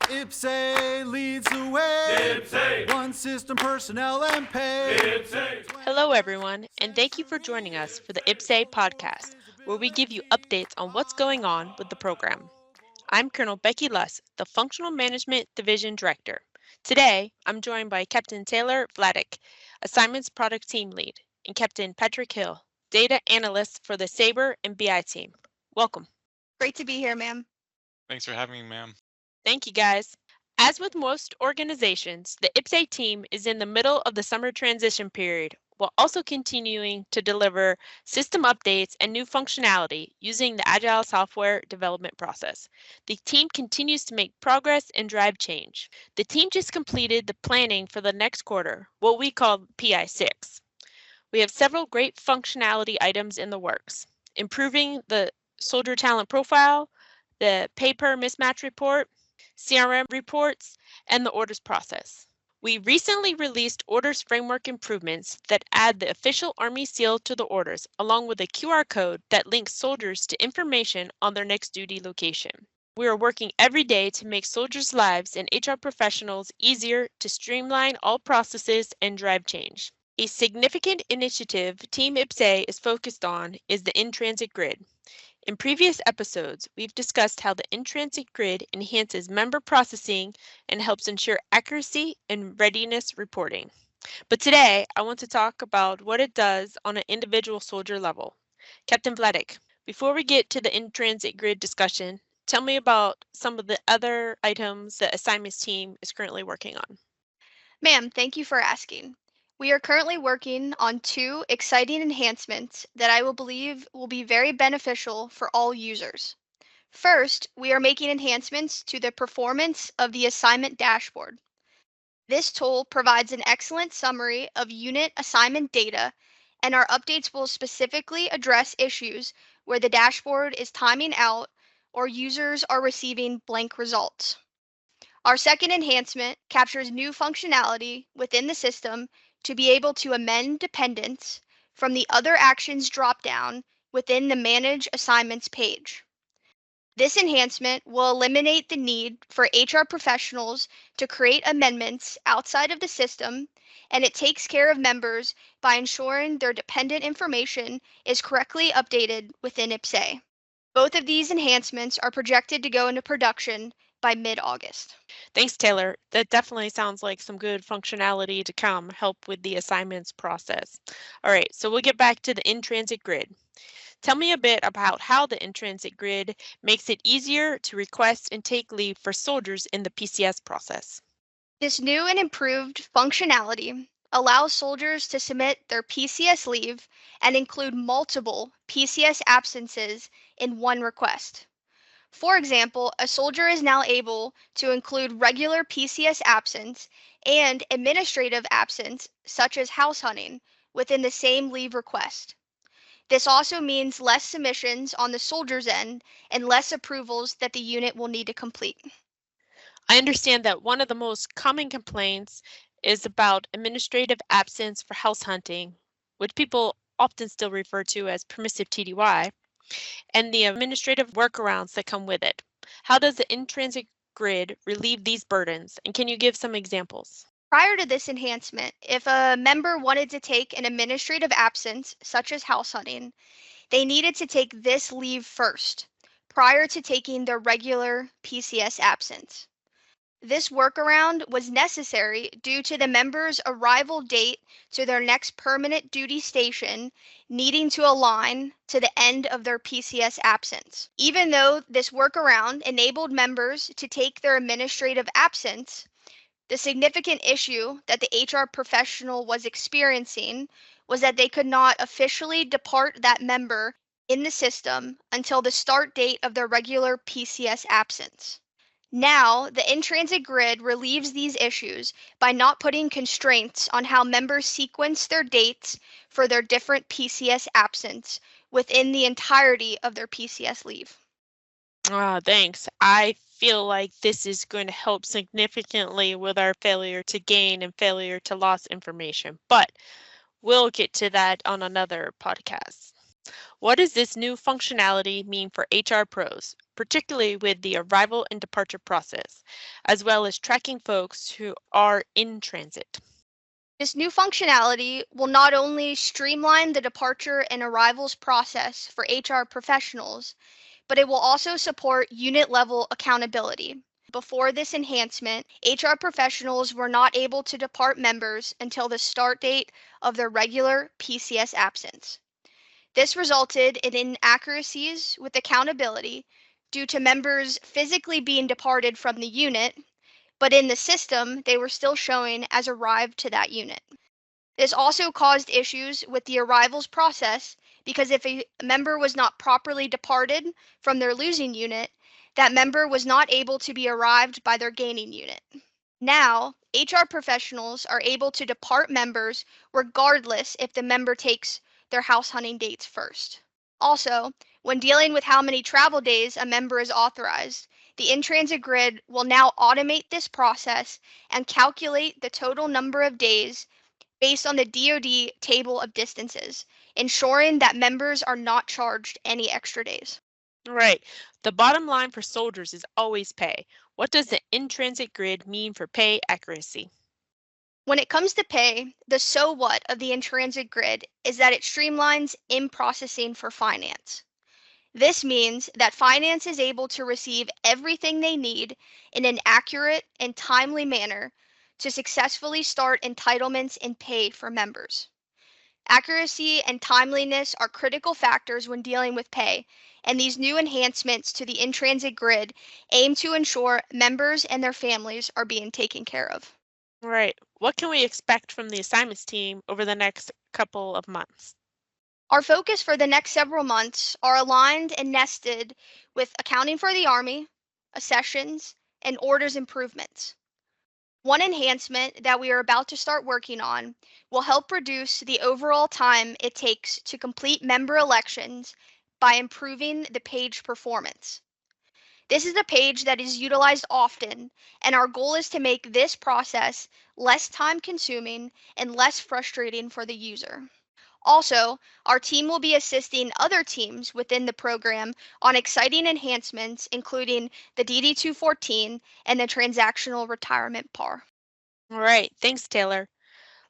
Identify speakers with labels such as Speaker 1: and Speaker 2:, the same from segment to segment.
Speaker 1: IPPS-A leads the way. IPPS-A. One system, personnel, and pay. IPPS-A.
Speaker 2: Hello, everyone, and thank you for joining us for the IPPS-A Podcast, where we give you updates on what's going on with the program. I'm Colonel Becky Lust, the Functional Management Division Director. Today, I'm joined by Captain Taylor Vladic, Assignments Product Team Lead, and Captain Patrick Hill, Data Analyst for the SABIR and BI team. Welcome.
Speaker 3: Great to be here, ma'am.
Speaker 4: Thanks for having me, ma'am.
Speaker 2: Thank you, guys. As with most organizations, the IPPS-A team is in the middle of the summer transition period while also continuing to deliver system updates and new functionality using the Agile software development process. The team continues to make progress and drive change. The team just completed the planning for the next quarter, what we call PI6. We have several great functionality items in the works, improving the soldier talent profile, the pay per mismatch report, CRM reports, and the orders process. We recently released orders framework improvements that add the official Army seal to the orders, along with a QR code that links soldiers to information on their next duty location. We are working every day to make soldiers' lives and HR professionals easier to streamline all processes and drive change. A significant initiative Team IPPS-A is focused on is the in-transit grid. In previous episodes, we've discussed how the in-transit grid enhances member processing and helps ensure accuracy and readiness reporting. But today, I want to talk about what it does on an individual soldier level. Captain Vladic, before we get to the in-transit grid discussion, tell me about some of the other items the assignments team is currently working on.
Speaker 3: Ma'am, thank you for asking. We are currently working on two exciting enhancements that I will believe will be very beneficial for all users. First, we are making enhancements to the performance of the assignment dashboard. This tool provides an excellent summary of unit assignment data, and our updates will specifically address issues where the dashboard is timing out or users are receiving blank results. Our second enhancement captures new functionality within the system to be able to amend dependents from the Other Actions dropdown within the Manage Assignments page. This enhancement will eliminate the need for HR professionals to create amendments outside of the system, and it takes care of members by ensuring their dependent information is correctly updated within IPPS-A. Both of these enhancements are projected to go into production by mid-August.
Speaker 2: Thanks, Taylor. That definitely sounds like some good functionality to come, help with the assignments process. All right, so we'll get back to the in-transit grid. Tell me a bit about how the in-transit grid makes it easier to request and take leave for soldiers in the PCS process.
Speaker 3: This new and improved functionality allows soldiers to submit their PCS leave and include multiple PCS absences in one request. For example, a soldier is now able to include regular PCS absence and administrative absence, such as house hunting, within the same leave request. This also means less submissions on the soldier's end and less approvals that the unit will need to complete.
Speaker 2: I understand that one of the most common complaints is about administrative absence for house hunting, which people often still refer to as permissive TDY, and the administrative workarounds that come with it. How does the in-transit grid relieve these burdens, and can you give some examples?
Speaker 3: Prior to this enhancement, if a member wanted to take an administrative absence, such as house hunting, they needed to take this leave first, prior to taking their regular PCS absence. This workaround was necessary due to the member's arrival date to their next permanent duty station needing to align to the end of their PCS absence. Even though this workaround enabled members to take their administrative absence, the significant issue that the HR professional was experiencing was that they could not officially depart that member in the system until the start date of their regular PCS absence. Now, the in-transit grid relieves these issues by not putting constraints on how members sequence their dates for their different PCS absence within the entirety of their PCS leave.
Speaker 2: Thanks. I feel like this is going to help significantly with our failure to gain and failure to loss information, but we'll get to that on another podcast. What does this new functionality mean for HR pros, particularly with the arrival and departure process, as well as tracking folks who are in transit.
Speaker 3: This new functionality will not only streamline the departure and arrivals process for HR professionals, but it will also support unit level accountability. Before this enhancement, HR professionals were not able to depart members until the start date of their regular PCS absence. This resulted in inaccuracies with accountability due to members physically being departed from the unit, but in the system, they were still showing as arrived to that unit. This also caused issues with the arrivals process because if a member was not properly departed from their losing unit, that member was not able to be arrived by their gaining unit. Now, HR professionals are able to depart members regardless if the member takes their house hunting dates first. Also, when dealing with how many travel days a member is authorized, the in-transit grid will now automate this process and calculate the total number of days based on the DoD table of distances, ensuring that members are not charged any extra days.
Speaker 2: Right. The bottom line for soldiers is always pay. What does the in-transit grid mean for pay accuracy?
Speaker 3: When it comes to pay, the so what of the in-transit grid is that it streamlines in-processing for finance. This means that finance is able to receive everything they need in an accurate and timely manner to successfully start entitlements and pay for members. Accuracy and timeliness are critical factors when dealing with pay, and these new enhancements to the in-transit grid aim to ensure members and their families are being taken care of.
Speaker 2: Right. What can we expect from the assignments team over the next couple of months?
Speaker 3: Our focus for the next several months are aligned and nested with accounting for the Army, accessions, and orders improvements. One enhancement that we are about to start working on will help reduce the overall time it takes to complete member elections by improving the page performance. This is a page that is utilized often, and our goal is to make this process less time consuming and less frustrating for the user. Also, our team will be assisting other teams within the program on exciting enhancements, including the DD-214 and the transactional retirement PAR.
Speaker 2: All right. Thanks, Taylor.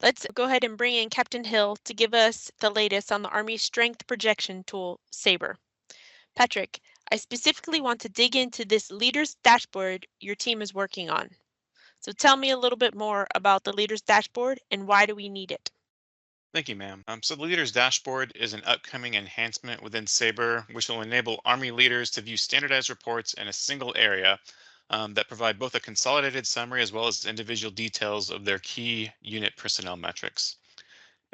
Speaker 2: Let's go ahead and bring in Captain Hill to give us the latest on the Army Strength Projection Tool, SABIR. Patrick, I specifically want to dig into this leader's dashboard your team is working on. So tell me a little bit more about the leader's dashboard and why do we need it?
Speaker 4: Thank you, ma'am. So the Leaders Dashboard is an upcoming enhancement within SABIR, which will enable Army leaders to view standardized reports in a single area that provide both a consolidated summary as well as individual details of their key unit personnel metrics.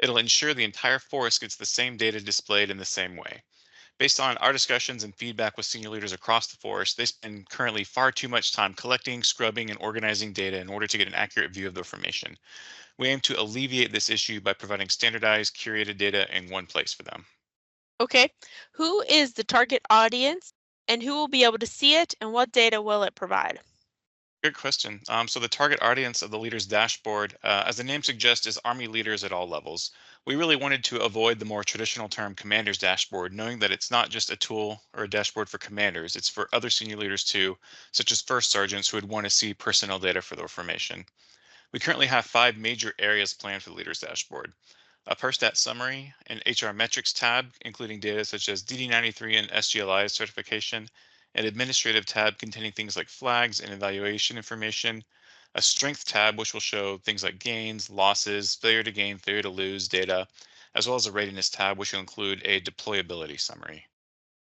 Speaker 4: It'll ensure the entire force gets the same data displayed in the same way. Based on our discussions and feedback with senior leaders across the force, they spend currently far too much time collecting, scrubbing, and organizing data in order to get an accurate view of the information. We aim to alleviate this issue by providing standardized, curated data in one place for them.
Speaker 2: Okay, who is the target audience and who will be able to see it and what data will it provide?
Speaker 4: Good question. So the target audience of the Leaders Dashboard, as the name suggests, is Army leaders at all levels. We really wanted to avoid the more traditional term Commander's Dashboard, knowing that it's not just a tool or a dashboard for commanders, it's for other senior leaders too, such as first sergeants who would want to see personnel data for their formation. We currently have 5 major areas planned for the Leaders Dashboard. A per stat summary, an HR metrics tab, including data such as DD93 and SGLI certification, an administrative tab containing things like flags and evaluation information, a strength tab, which will show things like gains, losses, failure to gain, failure to lose data, as well as a readiness tab, which will include a deployability summary.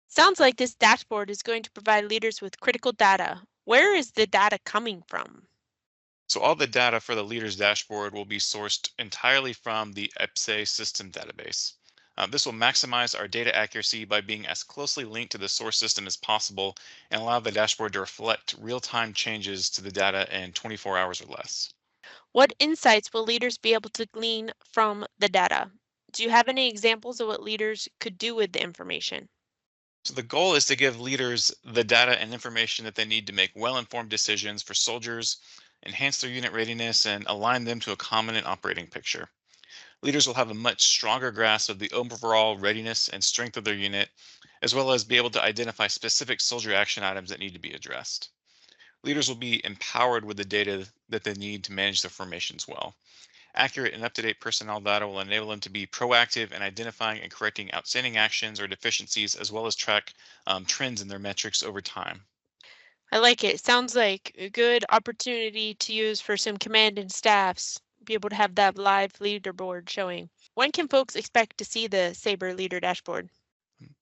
Speaker 2: Sounds like this dashboard is going to provide leaders with critical data. Where is the data coming from?
Speaker 4: So all the data for the Leaders Dashboard will be sourced entirely from the IPPS-A system database. This will maximize our data accuracy by being as closely linked to the source system as possible and allow the dashboard to reflect real-time changes to the data in 24 hours or less.
Speaker 2: What insights will leaders be able to glean from the data? Do you have any examples of what leaders could do with the information?
Speaker 4: So the goal is to give leaders the data and information that they need to make well-informed decisions for soldiers, enhance their unit readiness, and align them to a common and operating picture. Leaders will have a much stronger grasp of the overall readiness and strength of their unit, as well as be able to identify specific soldier action items that need to be addressed. Leaders will be empowered with the data that they need to manage their formations well. Accurate and up-to-date personnel data will enable them to be proactive in identifying and correcting outstanding actions or deficiencies, as well as track trends in their metrics over time.
Speaker 2: I like it. Sounds like a good opportunity to use for some command and staffs, be able to have that live leaderboard showing. When can folks expect to see the SABIR leader dashboard?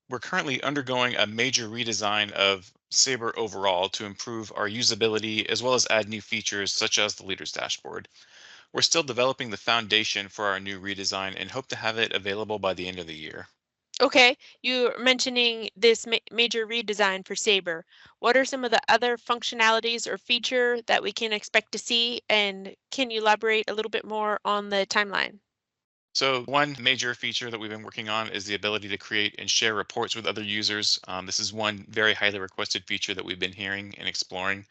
Speaker 4: We're currently undergoing a major redesign of SABIR overall to improve our usability, as well as add new features such as the leader's dashboard. We're still developing the foundation for our new redesign and hope to have it available by the end of the year.
Speaker 2: Okay, you're mentioning this major redesign for SABIR. What are some of the other functionalities or feature that we can expect to see? And can you elaborate a little bit more on the timeline?
Speaker 4: So one major feature that we've been working on is the ability to create and share reports with other users. This is one very highly requested feature that we've been hearing and exploring.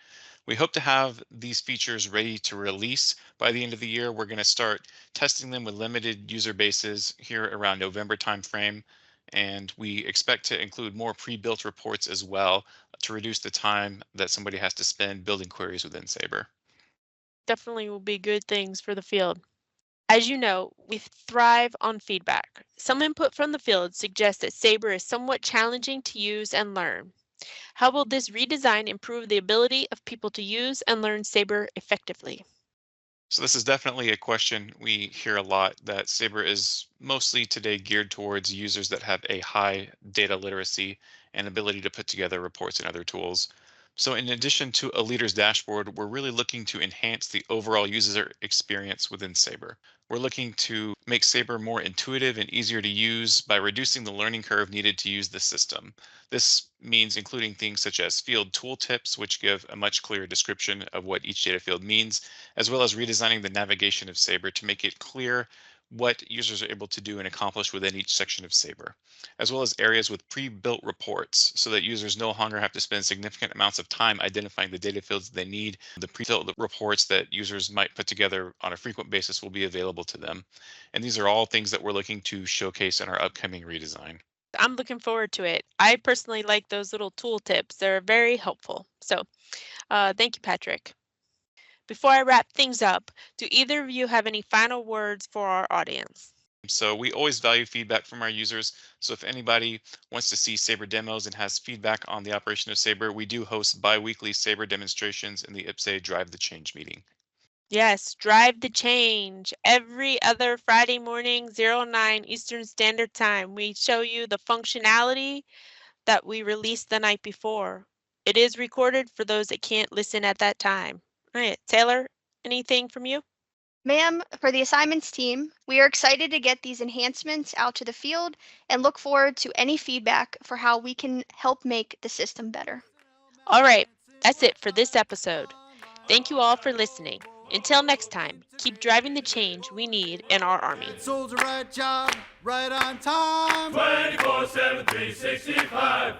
Speaker 4: We hope to have these features ready to release by the end of the year. We're going to start testing them with limited user bases here around November timeframe. And we expect to include more pre-built reports as well to reduce the time that somebody has to spend building queries within SABIR.
Speaker 2: Definitely will be good things for the field. As you know, we thrive on feedback. Some input from the field suggests that SABIR is somewhat challenging to use and learn. How will this redesign improve the ability of people to use and learn SABIR effectively?
Speaker 4: So this is definitely a question we hear a lot, that SABIR is mostly today geared towards users that have a high data literacy and ability to put together reports and other tools. So in addition to a leader's dashboard, we're really looking to enhance the overall user experience within SABIR. We're looking to make SABIR more intuitive and easier to use by reducing the learning curve needed to use the system. This means including things such as field tooltips, which give a much clearer description of what each data field means, as well as redesigning the navigation of SABIR to make it clear what users are able to do and accomplish within each section of SABIR, as well as areas with pre-built reports so that users no longer have to spend significant amounts of time identifying the data fields they need. The pre-built reports that users might put together on a frequent basis will be available to them. And these are all things that we're looking to showcase in our upcoming redesign.
Speaker 2: I'm looking forward to it. I personally like those little tool tips. They're very helpful. So thank you, Patrick. Before I wrap things up, do either of you have any final words for our audience?
Speaker 4: So we always value feedback from our users. So if anybody wants to see SABIR demos and has feedback on the operation of SABIR, we do host bi-weekly SABIR demonstrations in the IPPS-A Drive the Change meeting.
Speaker 2: Yes, drive the change. Every other Friday morning, 09 Eastern Standard Time, we show you the functionality that we released the night before. It is recorded for those that can't listen at that time. All right, Taylor, anything from you?
Speaker 3: Ma'am, for the assignments team, we are excited to get these enhancements out to the field and look forward to any feedback for how we can help make the system better.
Speaker 2: All right, that's it for this episode. Thank you all for listening. Until next time, keep driving the change we need in our Army.
Speaker 1: Soldier right job, right on time.
Speaker 5: 24/7, 365.